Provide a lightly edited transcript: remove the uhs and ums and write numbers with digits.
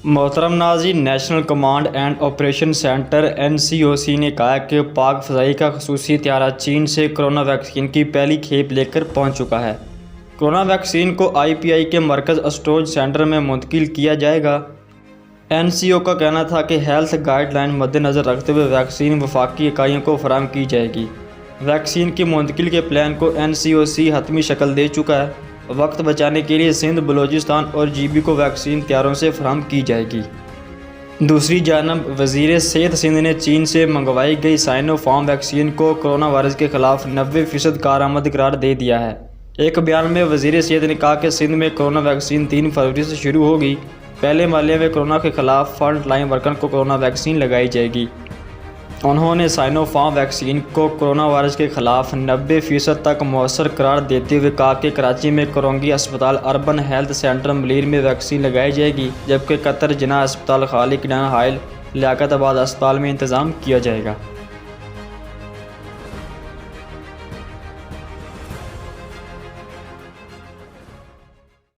मोहतरम नाज़रीन, national command and operation centre (NCOC) ने कहा कि पाक फ़ज़ाई का ख़ुसूसी इत्यारा चीन से कोरोना वैक्सीन की पहली खेप लेकर पहुंच चुका है। कोरोना वैक्सीन को IPI के मरकज़ स्टोरेज सेंटर में मुंतकिल किया जाएगा। NCO का कहना था कि हेल्थ गाइडलाइन मद्देनज़र रखते हुए वैक्सीन वफाकी इकाइयों को फराहम की जाएगी। वैक्सीन की मुंतकिल के प्लान को NCOC हतमी शक्ल दे चुका है। वक्त बचाने के लिए सिंध, बलूचिस्तान और GB को वैक्सीन तैयारों से फराहम की जाएगी। दूसरी जानब वज़ीर सेहत सिंध ने चीन से मंगवाई गई साइनोफार्म वैक्सीन को कोरोना वायरस के ख़िलाफ़ 90% कारआमद करार दे दिया है। एक बयान में वज़ीर सेहत ने कहा कि सिंध में कोरोना वैक्सीन 3 फरवरी से शुरू होगी। पहले मरहले में कोरोना के ख़िलाफ़ फ्रंट लाइन वर्कर को कोरोना वैक्सीन लगाई जाएगी। उन्होंने साइनोफार्म वैक्सीन को कोरोना वायरस के ख़िलाफ़ 90% तक मौसर करार देते हुए कहा कि कराची में कोरोंगी अस्पताल अर्बन हेल्थ सेंटर मलीर में वैक्सीन लगाई जाएगी, जबकि कतर जिना अस्पताल खालिक हाइल लियाकताबाद अस्पताल में इंतज़ाम किया जाएगा।